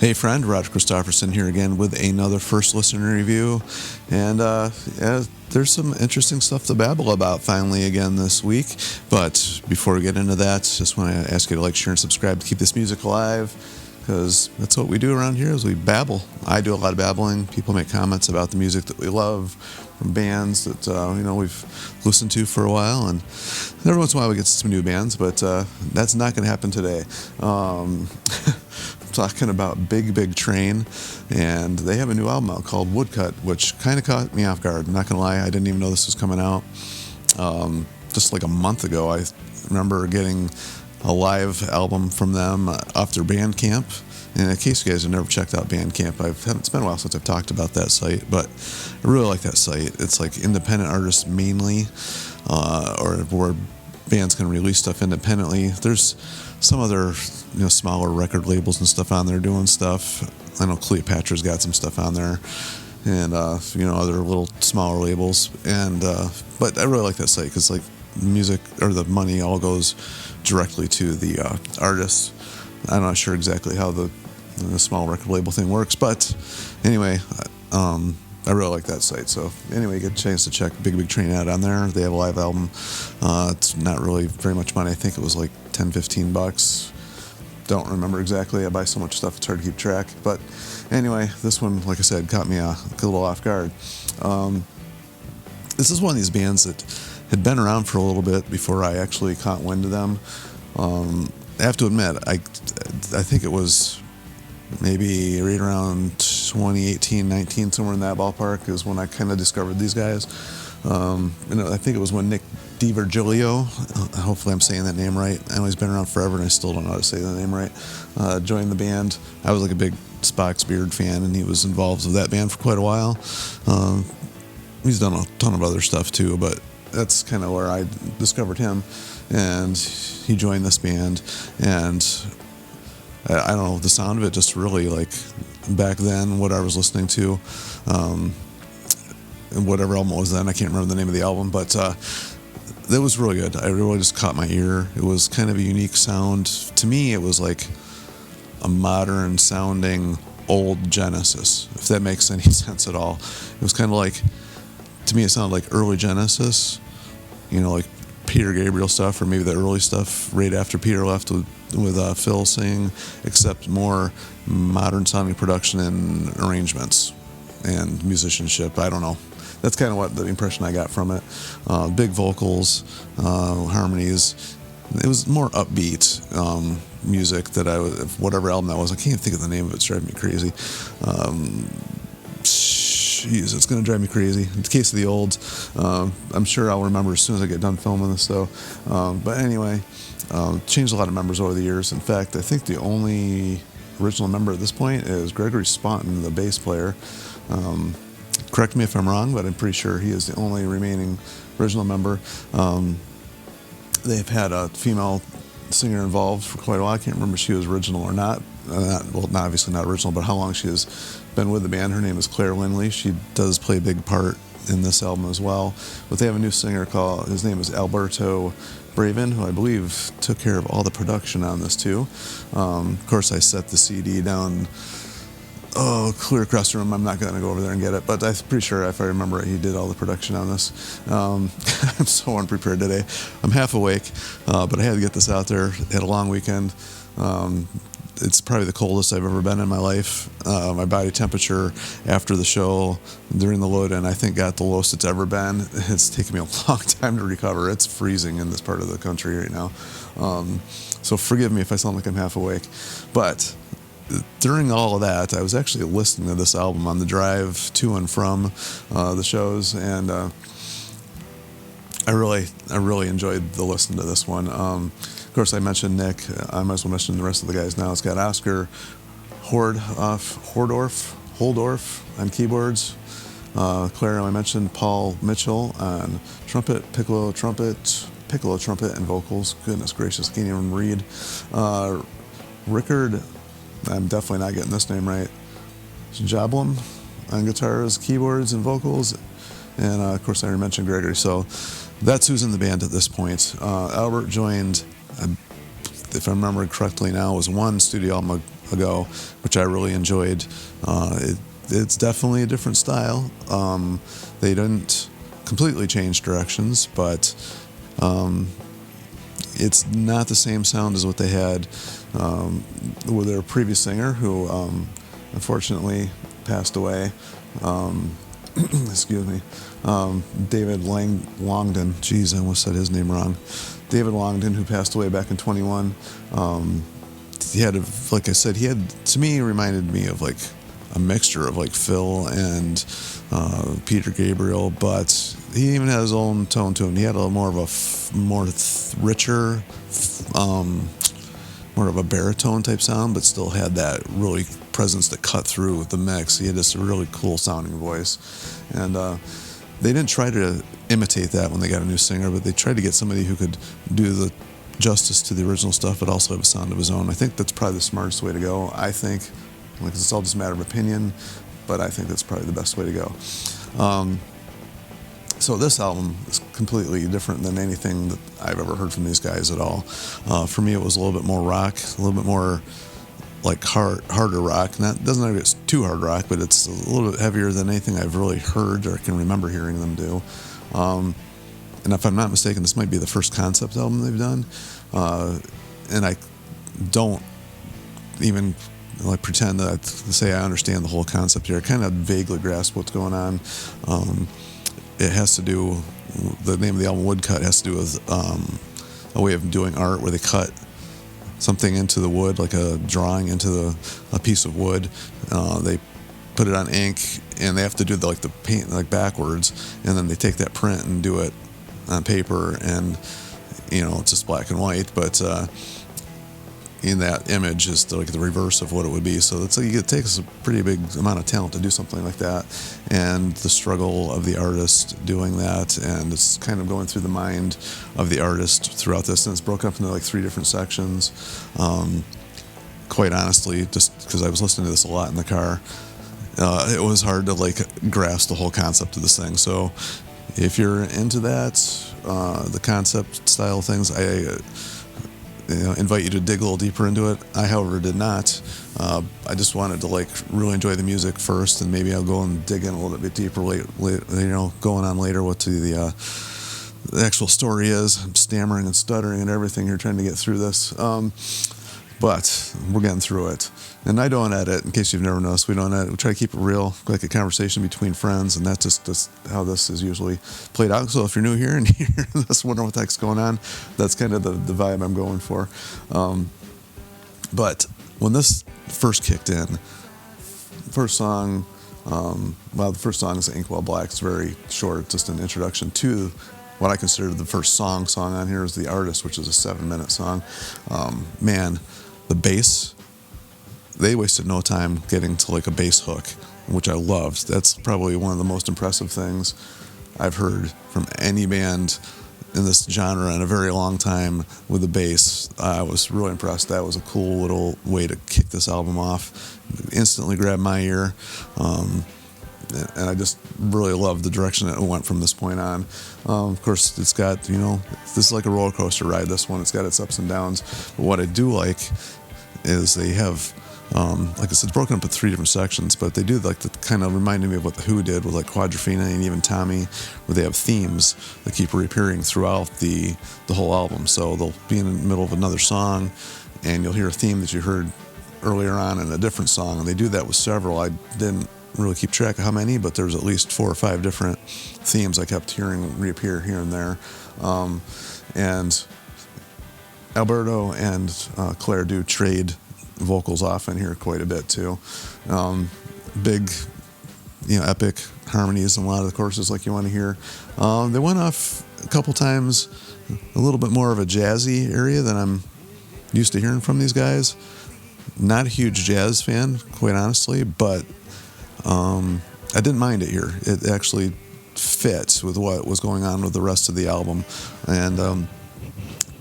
Hey friend, Roger Christopherson here again with another first listener review, and there's some interesting stuff to babble about finally again this week. But before we get into that, just want to ask you to like, share, and subscribe to keep this music alive, because that's what we do around here is we babble. I do a lot of babbling. People make comments about the music that we love from bands that we've listened to for a while, and every once in a while we get some new bands, but that's not going to happen today. Talking about Big Train, and they have a new album out called Woodcut, which kind of caught me off guard. I'm not gonna lie, I didn't even know this was coming out. Just like a month ago, I remember getting a live album from them off their Bandcamp. And in case you guys have never checked out Bandcamp, it's been a while since I've talked about that site, but I really like that site. It's like independent artists mainly, or where bands can release stuff independently. There's some other smaller record labels and stuff on there doing stuff. I know Cleopatra's got some stuff on there, and other little smaller labels. And but I really like that site because like music or the money all goes directly to the artists. I'm not sure exactly how the small record label thing works, but anyway, I really like that site. So anyway, you get a chance to check Big Train out on there. They have a live album. It's not really very much money. I think it was like $10-15. Don't remember exactly. I buy so much stuff it's hard to keep track. But anyway, this one, like I said, caught me a little off guard. This is one of these bands that had been around for a little bit before I actually caught wind of them. I have to admit, I think it was maybe right around 2018, 19, somewhere in that ballpark is when I kind of discovered these guys. I think it was when Nick DiVirgilio, hopefully I'm saying that name right. I know he's been around forever and I still don't know how to say the name right, joined the band. I was like a big Spock's Beard fan, and he was involved with that band for quite a while. He's done a ton of other stuff too, but that's kind of where I discovered him, and he joined this band, and I don't know, the sound of it just really, like, back then, what I was listening to, and whatever album it was then, I can't remember the name of the album, but that was really good. I really just caught my ear. It was kind of a unique sound. To me, it was like a modern sounding old Genesis, if that makes any sense at all. It was kind of like, to me, it sounded like early Genesis, like Peter Gabriel stuff, or maybe the early stuff right after Peter left with Phil singing, except more modern sounding production and arrangements and musicianship. I don't know. That's kind of what the impression I got from it. Big vocals, harmonies. It was more upbeat music that whatever album that was. I can't think of the name of it. It's driving me crazy. Jeez, it's going to drive me crazy. In the case of the olds, I'm sure I'll remember as soon as I get done filming this, though. But anyway, changed a lot of members over the years. In fact, I think the only original member at this point is Gregory Sponton, the bass player. Correct me if I'm wrong, but I'm pretty sure he is the only remaining original member. They've had a female singer involved for quite a while. I can't remember if she was original or not. Obviously not original, but how long she has been with the band. Her name is Claire Lindley. She does play a big part in this album as well. But they have a new singer his name is Alberto Braven, who I believe took care of all the production on this too. Of course, I set the CD down clear across the room. I'm not going to go over there and get it, but I'm pretty sure, if I remember right, he did all the production on this. I'm so unprepared today. I'm half awake, but I had to get this out there. Had a long weekend. It's probably the coldest I've ever been in my life. My body temperature after the show, during the load-in, I think got the lowest it's ever been. It's taken me a long time to recover. It's freezing in this part of the country right now. So forgive me if I sound like I'm half awake. But during all of that, I was actually listening to this album on the drive to and from the shows, and I really enjoyed the listen to this one. Of course, I mentioned Nick. I might as well mention the rest of the guys now. It's got Oscar Holdorf on keyboards. Claire, I mentioned Paul Mitchell on trumpet, piccolo trumpet, and vocals. Goodness gracious, I can't even read. Rickard, I'm definitely not getting this name right. Jablum on guitars, keyboards, and vocals. And of course, I already mentioned Gregory. So that's who's in the band at this point. Albert joined, if I remember correctly now, was one studio album ago, which I really enjoyed. It's definitely a different style. They didn't completely change directions, but it's not the same sound as what they had with their previous singer, who unfortunately passed away. Excuse me. David Longdon. Jeez, I almost said his name wrong. David Longdon, who passed away back in 21. He had, like I said, to me, reminded me of like a mixture of like Phil and Peter Gabriel, but he even had his own tone to him. He had a more of a richer, more of a baritone type sound, but still had that really presence that cut through the mix. He had this really cool sounding voice, and they didn't try to imitate that when they got a new singer, but they tried to get somebody who could do the justice to the original stuff, but also have a sound of his own. I think that's probably the smartest way to go. I think, like, it's all just a matter of opinion, but I think that's probably the best way to go. So this album is completely different than anything that I've ever heard from these guys at all. For me, it was a little bit more rock, a little bit more like harder rock. Doesn't have it's too hard rock, but it's a little bit heavier than anything I've really heard or can remember hearing them do. And if I'm not mistaken, this might be the first concept album they've done. And I don't even like pretend to say I understand the whole concept here. I kind of vaguely grasp what's going on. It has to do, the name of the album, Woodcut, has to do with a way of doing art where they cut something into the wood, like a drawing into a piece of wood. They put it on ink, and they have to do the paint like backwards, and then they take that print and do it on paper, and it's just black and white, but in that image is like the reverse of what it would be. So it's like it takes a pretty big amount of talent to do something like that, and the struggle of the artist doing that, and it's kind of going through the mind of the artist throughout this, and it's broken up into like 3 different sections. Quite honestly, just because I was listening to this a lot in the car, it was hard to like grasp the whole concept of this thing. So if you're into that, the concept style things, I invite you to dig a little deeper into it. I, however, did not. I just wanted to like really enjoy the music first, and maybe I'll go and dig in a little bit deeper going on later what the actual story is. I'm stammering and stuttering and everything here trying to get through this. But we're getting through it. And I don't edit, in case you've never noticed. We don't edit. We try to keep it real, like a conversation between friends, and that's just how this is usually played out. So if you're new here and you're just wondering what the heck's going on, that's kind of the vibe I'm going for. But when this first kicked in, first song, the first song is Inkwell Black. It's very short, just an introduction to what I consider the first song on here is The Artist, which is a 7-minute song. Man, the bass, they wasted no time getting to like a bass hook, which I loved. That's probably one of the most impressive things I've heard from any band in this genre in a very long time with the bass. I was really impressed. That was a cool little way to kick this album off. It instantly grabbed my ear. And I just really love the direction that it went from this point on. Of course, it's got, this is like a roller coaster ride, this one. It's got its ups and downs. But what I do like is they have, like I said, it's broken up into 3 different sections, but they do like the kind of reminding me of what The Who did with like Quadrophenia and even Tommy, where they have themes that keep reappearing throughout the whole album. So they'll be in the middle of another song, and you'll hear a theme that you heard earlier on in a different song, and they do that with several. I didn't really keep track of how many, but there's at least 4 or 5 different themes I kept hearing reappear here and there. And Alberto and Claire do trade vocals off in here quite a bit too. Big, epic harmonies in a lot of the choruses like you want to hear. They went off a couple times a little bit more of a jazzy area than I'm used to hearing from these guys. Not a huge jazz fan, quite honestly, but I didn't mind it here. It actually fits with what was going on with the rest of the album. And,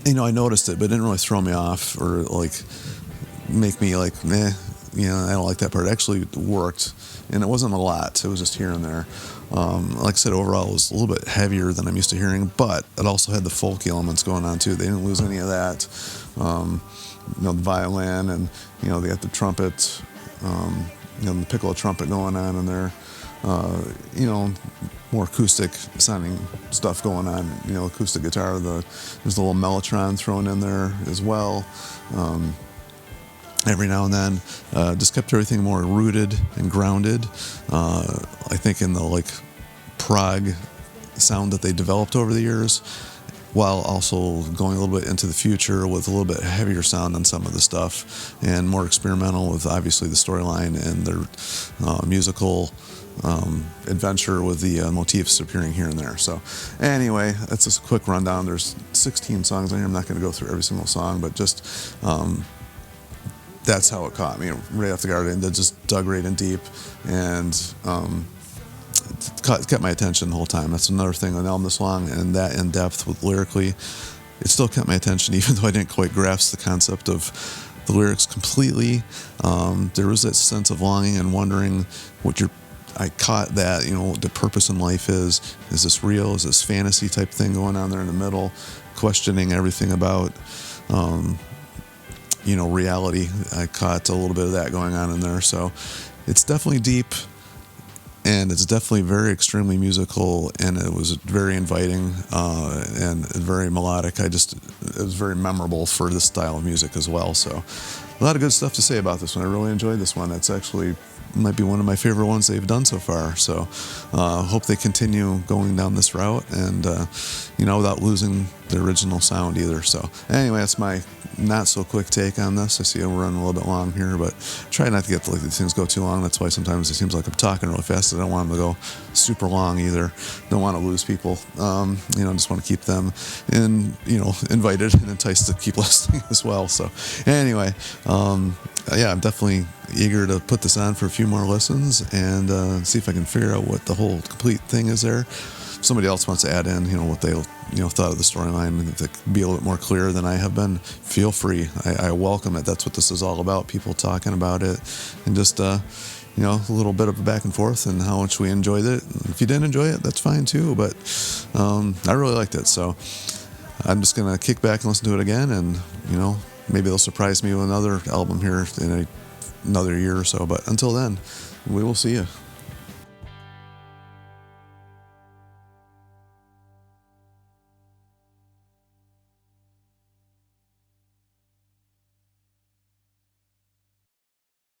I noticed it, but it didn't really throw me off or like make me like, I don't like that part. It actually worked, and it wasn't a lot. It was just here and there. Like I said, overall it was a little bit heavier than I'm used to hearing, but it also had the folky elements going on too. They didn't lose any of that. The violin, and they got the trumpet, the piccolo trumpet going on in there. More acoustic sounding stuff going on. Acoustic guitar. There's a little mellotron thrown in there as well. Every now and then, just kept everything more rooted and grounded. I think in the prog sound that they developed over the years, while also going a little bit into the future with a little bit heavier sound on some of the stuff, and more experimental with obviously the storyline and their musical adventure with the motifs appearing here and there. So anyway, that's just a quick rundown. There's 16 songs on here. I'm not going to go through every single song, but just that's how it caught me right off the guard, and that just dug right in deep, and kept my attention the whole time. That's another thing on an album this long and that in depth with lyrically, it still kept my attention even though I didn't quite grasp the concept of the lyrics completely. There was that sense of longing and wondering I caught that, what the purpose in life is this real, is this fantasy type thing going on there in the middle, questioning everything about reality. I caught a little bit of that going on in there. So it's definitely deep, and it's definitely very extremely musical, and it was very inviting and very melodic. It was very memorable for this style of music as well. So a lot of good stuff to say about this one. I really enjoyed this one. It's actually might be one of my favorite ones they've done so far. So hope they continue going down this route, and without losing the original sound either. So anyway, that's my not so quick take on this. I see we're running a little bit long here, but try not to get these things go too long. That's why sometimes it seems like I'm talking really fast. I don't want them to go super long either. Don't want to lose people. Just want to keep them invited and enticed to keep listening as well. So anyway, I'm definitely eager to put this on for a few more listens and see if I can figure out what the whole complete thing is there. If somebody else wants to add in, what they thought of the storyline, and if they could be a little bit more clear than I have been, feel free. I welcome it. That's what this is all about, people talking about it, and just a little bit of a back and forth and how much we enjoyed it. If you didn't enjoy it, that's fine too, but I really liked it. So I'm just going to kick back and listen to it again, and maybe they'll surprise me with another album here in another year or so. But until then, we will see you.